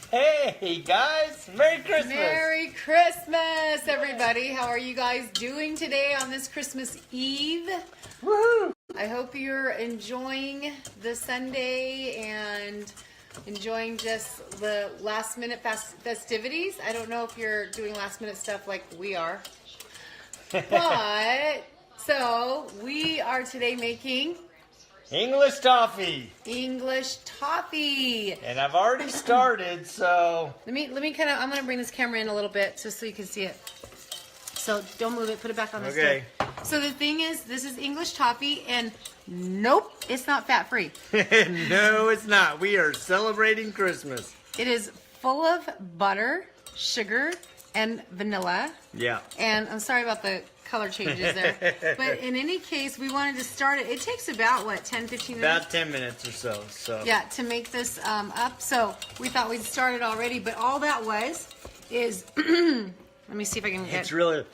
Hey guys, Merry Christmas! Merry Christmas, everybody. How are you guys doing today on this Christmas Eve? Woohoo! I hope you're enjoying the Sunday and enjoying just the last minute festivities. I don't know if you're doing last minute stuff like we are. But, so we are today making English Toffee! English Toffee. And I've already started, so... Let me kind of, I'm going to bring this camera in a little bit just so you can see it. So don't move it, put it back on the Okay. stove. So the thing is, this is English Toffee, and nope, it's not fat-free. No, it's not. We are celebrating Christmas. It is full of butter, sugar, and vanilla. Yeah. And I'm sorry about the color changes there. But in any case, we wanted to start it. It takes about, what, 10, 15 minutes? About 10 minutes or so. Yeah, to make this up. So we thought we'd start it already, but all that is, let me see if I can get It's really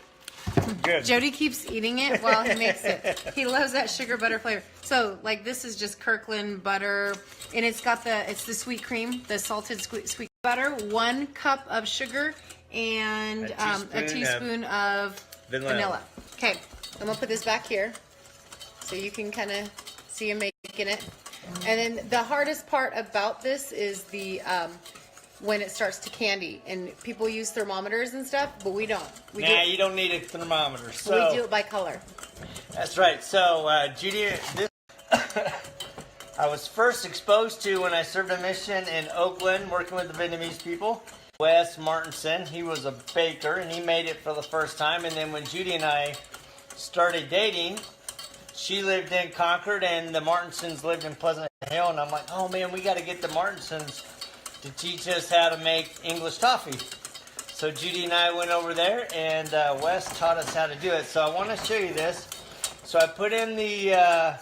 good. Jody keeps eating it while he makes it. He loves that sugar butter flavor. So, like, this is just Kirkland butter, and it's got it's the sweet cream, the salted sweet butter, 1 cup of sugar, and a teaspoon of vanilla. Okay, I'm gonna put this back here so you can kind of see him making it. And then the hardest part about this is the when it starts to candy, and people use thermometers and stuff, but we don't. You don't need a thermometer. So we do it by color. That's right. So, Judy, this I was first exposed to when I served a mission in Oakland working with the Vietnamese people. Wes Martinson, he was a baker, and he made it for the first time. And then when Judy and I started dating, she lived in Concord, and the Martinsons lived in Pleasant Hill. And I'm like, oh man, we got to get the Martinsons to teach us how to make English toffee. So Judy and I went over there, and Wes taught us how to do it. So I want to show you this. So I put in the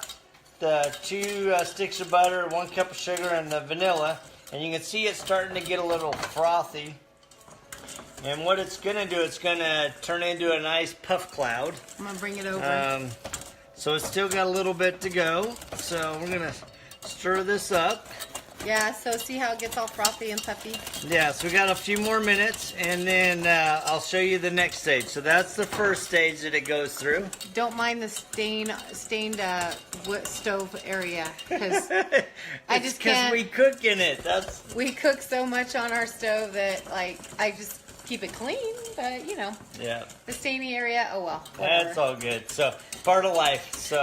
2 sticks of butter, 1 cup of sugar, and the vanilla. And you can see it's starting to get a little frothy. And what it's going to do, it's going to turn into a nice puff cloud. I'm going to bring it over. So it's still got a little bit to go. So we're going to stir this up. Yeah, so see how it gets all frothy and puffy? Yeah, so we got a few more minutes, and then I'll show you the next stage. So that's the first stage that it goes through. Don't mind the stained wood stove area, because I just can't. Because we cook in it. We cook so much on our stove that, like, I just keep it clean, but you know. Yeah. The stainy area, oh well. That's all good. So part of life. So.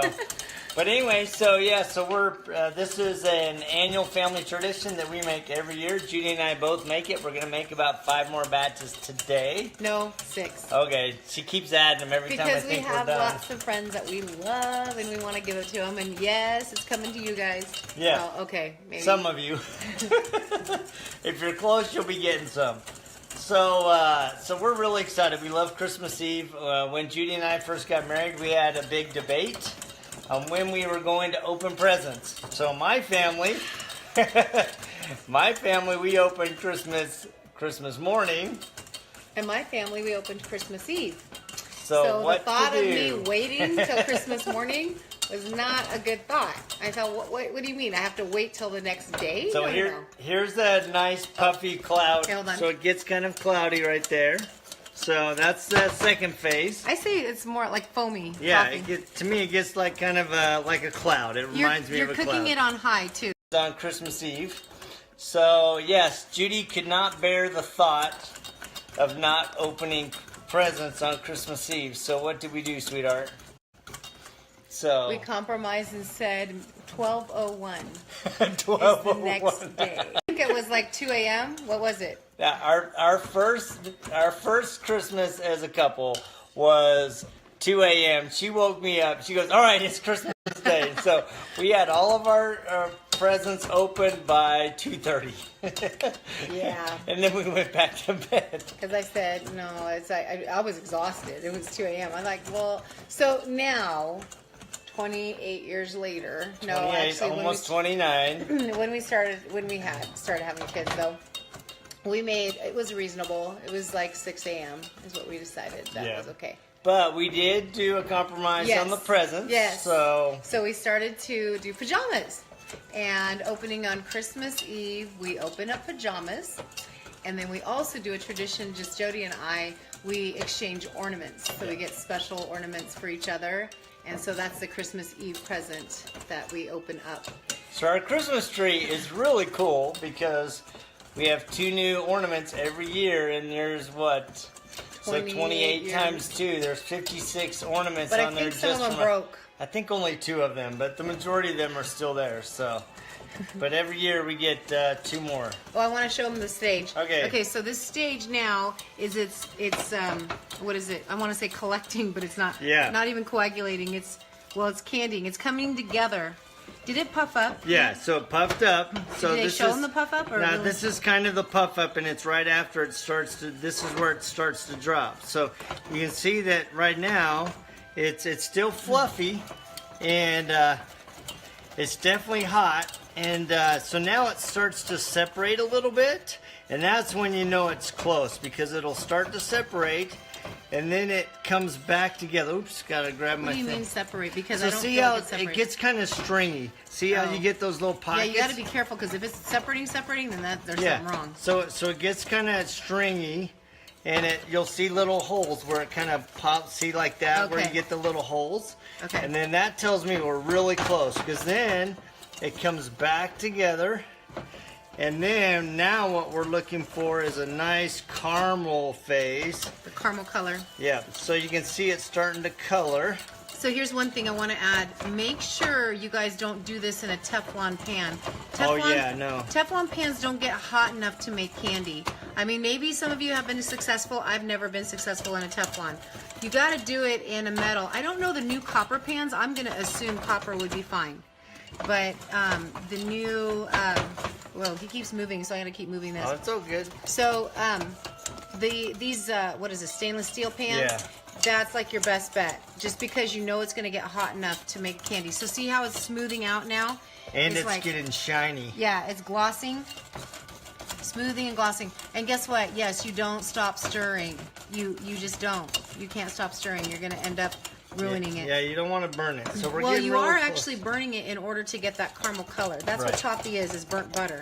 But anyway, so yeah, so we're, this is an annual family tradition that we make every year. Judy and I both make it. We're going to make about 5 more batches today. No, 6. Okay, she keeps adding them every time I think we're done. Because we have lots of friends that we love and we want to give it to them. And yes, it's coming to you guys. Yeah. Oh, okay, maybe. Some of you. If you're close, you'll be getting some. So we're really excited. We love Christmas Eve. When Judy and I first got married, we had a big debate on when we were going to open presents. So my family, we opened Christmas morning. And my family, we opened Christmas Eve. So the thought of me waiting till Christmas morning was not a good thought. I thought, what do you mean? I have to wait till the next day? So here's a nice puffy cloud. Okay, hold on. So it gets kind of cloudy right there. So that's the second phase. I say it's more like foamy. Yeah, to me it gets like kind of like a cloud. It reminds me of a cloud. You're cooking it on high too. On Christmas Eve. So yes, Judy could not bear the thought of not opening presents on Christmas Eve. So what did we do, sweetheart? So we compromised and said 12:01. 12:01. The next day. I think it was like 2 a.m. What was it? Yeah, our first Christmas as a couple was 2 a.m. She woke me up. She goes, "All right, it's Christmas Day." So we had all of our presents opened by 2:30. Yeah. And then we went back to bed. Because I said, no, it's like, I was exhausted. It was 2 a.m. I'm like, well, so now, 28 years later, no, actually, almost 29. When we started having kids, though, it was reasonable. It was like 6 a.m. is what we decided. That was okay. But we did do a compromise on the presents. Yes. So we started to do pajamas. And opening on Christmas Eve, we open up pajamas. And then we also do a tradition, just Jody and I, we exchange ornaments. So we get special ornaments for each other. And so that's the Christmas Eve present that we open up. So our Christmas tree is really cool because we have 2 new ornaments every year, and there's what? So 28 times 2, there's 56 ornaments But on I there. think some of them broke. I think only 2 of them, but the majority of them are still there. So, but every year we get 2 more. Well, I want to show them the stage. Okay. Okay, so this stage now is it's what is it? I want to say collecting, but it's not. Yeah. Not even coagulating. It's candying. It's coming together. Did it puff up? Yeah, so it puffed up. So Did they show them the puff up? Or now really? this is kind of the puff up, and it's right after it starts to. This is where it starts to drop. So you can see that right now, it's still fluffy, and it's definitely hot. And so now it starts to separate a little bit, and that's when you know it's close because it'll start to separate. And then it comes back together. Oops, gotta grab my What do you thing. mean separate? Because So I don't see feel how like it's separated. it gets kind of stringy. See how you get those little pockets? Yeah, you got to be careful because if it's separating, then there's something wrong. So it gets kind of stringy, and you'll see little holes where it kind of pops. See like that, where you Okay. get the little holes. Okay. And then that tells me we're really close because then it comes back together. And then now what we're looking for is a nice caramel phase. The caramel color. Yeah, so you can see it starting to color. So here's one thing I want to add. Make sure you guys don't do this in a Teflon pan. Oh, yeah, no. Teflon pans don't get hot enough to make candy. I mean, maybe some of you have been successful. I've never been successful in a Teflon. You got to do it in a metal. I don't know the new copper pans. I'm going to assume copper would be fine. But the new, well, he keeps moving, so I got to keep moving this. Oh, it's all good. So these what is it, stainless steel pans? Yeah. That's like your best bet, just because you know it's going to get hot enough to make candy. So see how it's smoothing out now? And it's like, getting shiny. yeah, it's glossing, smoothing and glossing. And guess what? Yes, you don't stop stirring. You just don't. You can't stop stirring. You're going to end up ruining it. Yeah, you don't want to burn it. So we're Well, getting you really are close. actually burning it in order to get that caramel color. That's what Right. toffee is burnt butter,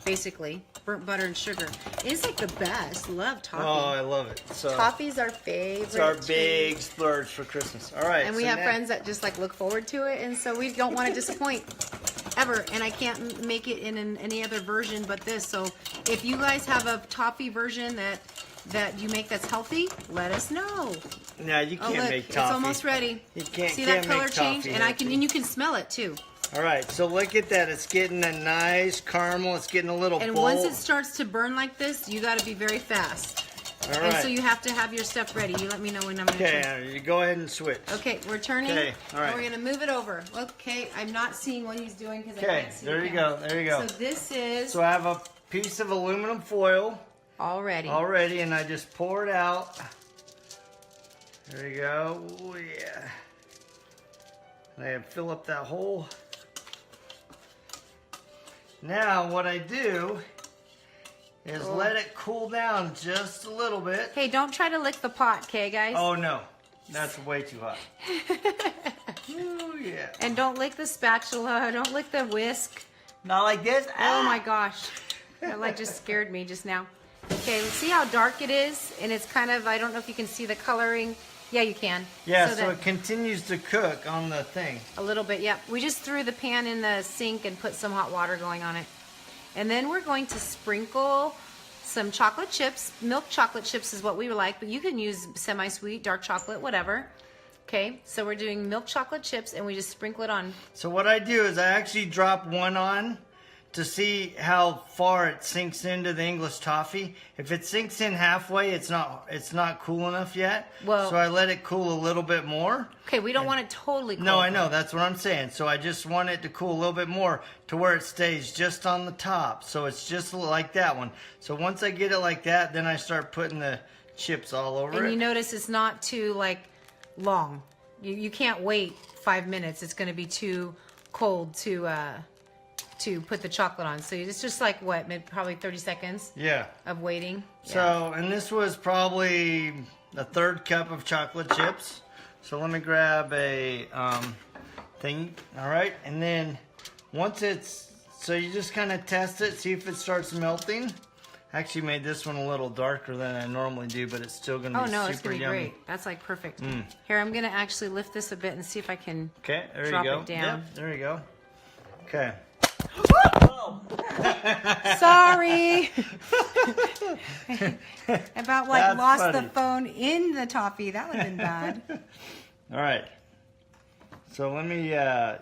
basically. Burnt butter and sugar. It's like the best. Love toffee. Oh, I love it. So Toffee's our favorite. it's our treat. big splurge for Christmas. All right. And we so have now- friends that just like look forward to it, and so we don't want to disappoint ever. And I can't make it in any other version but this. So if you guys have a toffee version that you make that's healthy, let us know. No, you Oh can't look, make it's toffee. almost ready. You can't. See can't that color make change, toffee and healthy. and you can smell it too. All right. So look at that. It's getting a nice caramel. It's getting a little. And bold. once it starts to burn like this, you got to be very fast. All And right. so you have to have your stuff ready. You let me know when I'm going to turn. Okay. You go ahead and switch. Okay, we're turning. Okay, all right. And we're going to move it over. Okay, I'm not seeing what he's doing because I Okay. can't see There the you camera. go. There you go. So this is So I have a piece of aluminum foil already. already, and I just pour it out. There you go. Oh yeah. And I fill up that hole. Now what I do is let it cool down just a little bit. Hey, don't try to lick the pot, okay, guys? Oh no, that's way too hot. Oh yeah. And don't lick the spatula. Don't lick the whisk. Not like this. Oh my gosh. That like just scared me just now. Okay, let's see how dark it is. And it's kind of, I don't know if you can see the coloring. Yeah, you can. Yeah, so that- it continues to cook on the thing. A little bit, yeah. We just threw the pan in the sink and put some hot water going on it. And then we're going to sprinkle some chocolate chips. Milk chocolate chips is what we like, but you can use semi-sweet, dark chocolate, whatever. Okay, so we're doing milk chocolate chips and we just sprinkle it on. So what I do is I actually drop one on to see how far it sinks into the English toffee. If it sinks in halfway, it's not cool enough yet. Well- so I let it cool a little bit more. Okay, we don't want it totally cold. No, I know, that's what I'm saying. So I just want it to cool a little bit more to where it stays just on the top. So it's just like that one. So once I get it like that, then I start putting the chips all over And it. you notice it's not too like long. You can't wait 5 minutes. It's going to be too cold to put the chocolate on. So it's just like what, maybe probably 30 seconds Yeah. of waiting. So, and this was probably a third cup of chocolate chips. So let me grab a thing. All right, and then once it's, so you just kind of test it, see if it starts melting. I actually made this one a little darker than I normally do, but it's still going to be super yummy. Oh no, it's going to be great. That's like perfect. Here, I'm going to actually lift this a bit and see if I can drop it down. Yep, there you go. Okay. Sorry. About like That's lost funny. the phone in the toffee. That would have been bad. All right. So let me, there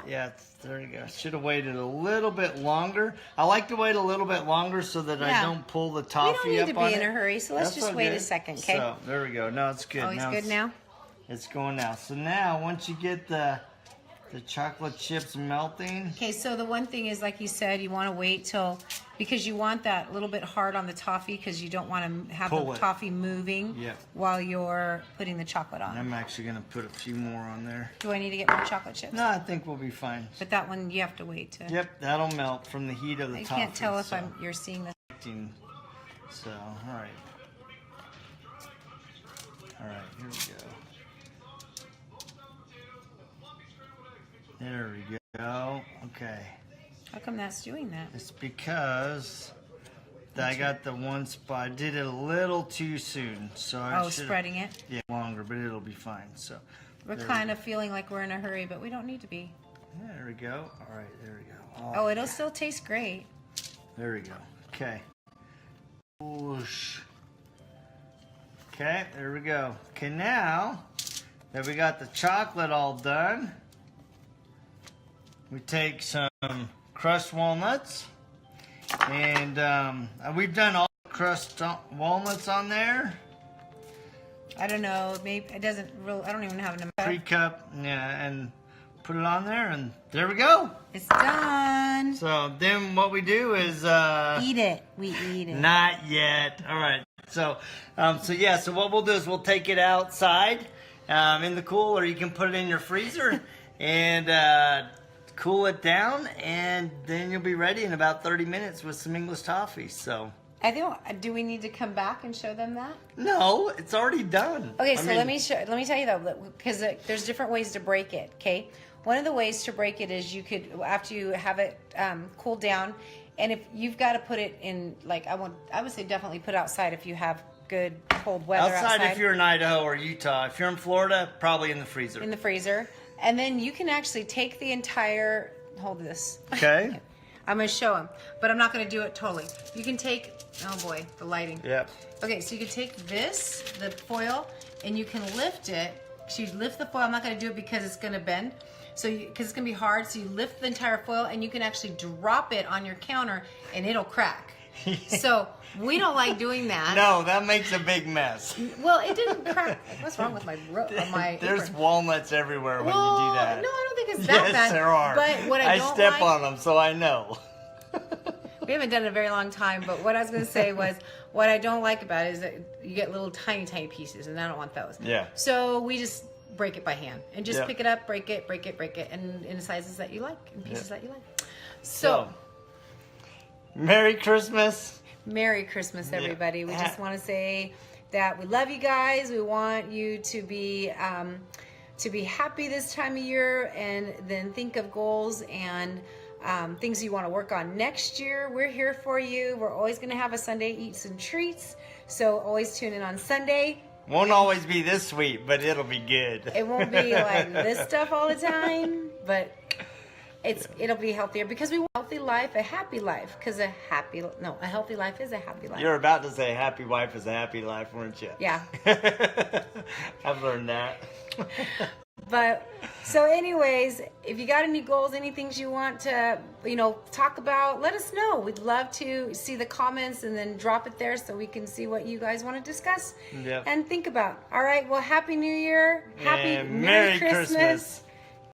you go. Should have waited a little bit longer. I like to wait a little bit longer so that I don't pull the toffee up on it. We don't need to be in a hurry, so let's just wait a second, okay? So there we go. No, it's good. Oh, it's good now? It's going now. So now, once you get the chocolate chips melting. Okay, so the one thing is, like you said, you want to wait till, because you want that a little bit hard on the toffee because you don't want to have the toffee moving while you're putting the chocolate on. I'm actually going to put a few more on there. Do I need to get more chocolate chips? No, I think we'll be fine. But that one you have to wait to. Yep, that'll melt from the heat of the toffee. I can't tell if you're seeing this. So, all right. All right, here we go. There we go. Okay. How come that's doing that? It's because I got the one spot. I did it a little too soon, so I spreading it? Yeah, longer, but it'll be fine. So we're kind of feeling like we're in a hurry, but we don't need to be. Yeah, there we go. All right, there we go. Oh, it'll still taste great. There we go. Okay. Whoosh. Okay, there we go. Okay, now that we got the chocolate all done, we take some crushed walnuts, and we've done all crushed walnuts on there. I don't know, maybe it doesn't really, I don't even have enough. Pre-cup, yeah, and put it on there, and there we go. It's done. So then what we do is eat it. We eat it. Not yet. All right. So so what we'll do is we'll take it outside in the cool, or you can put it in your freezer and cool it down, and then you'll be ready in about 30 minutes with some English toffee. So I think, do we need to come back and show them that? No, it's already done. Okay, so let me tell you though, because there's different ways to break it. Okay, one of the ways to break it is you could, after you have it cool down, and if you've got to put it in, like I would say definitely put outside if you have good cold weather outside. If you're in Idaho or Utah. If you're in Florida, probably in the freezer. In the freezer. And then you can actually take the entire, hold this. Okay. I'm going to show them, but I'm not going to do it totally. You can take, oh boy, the lighting. Yep. Okay, so you can take this, the foil, and you can lift it. So you lift the foil. I'm not going to do it because it's going to bend. So because it's going to be hard, so you lift the entire foil and you can actually drop it on your counter and it'll crack. So we don't like doing that. No, that makes a big mess. Well, it didn't crack. What's wrong with my There's apron? Walnuts everywhere when you do that. No, I don't think it's that bad. Yes, there are. But what I don't step on them, so I know. We haven't done it in a very long time, but what I was going to say was, what I don't like about it is that you get little tiny, tiny pieces, and I don't want those. Yeah. So we just break it by hand and just pick it up, break it, and in the sizes that you like, and pieces that you like. So Merry Christmas. Merry Christmas, everybody. We just want to say that we love you guys. We want you to be happy this time of year, and then think of goals and things you want to work on next year. We're here for you. We're always going to have a Sunday Eats and Treats, so always tune in on Sunday. Won't always be this sweet, but it'll be good. It won't be like this stuff all the time, but it'll be healthier because we want a healthy life, a happy life. Because a healthy life is a happy life. You were about to say happy wife is a happy life, weren't you? Yeah. I've learned that. But so anyways, if you got any goals, any things you want to, talk about, let us know. We'd love to see the comments and then drop it there so we can see what you guys want to discuss and think about. All right. Well, Happy New Year. Happy Merry Christmas.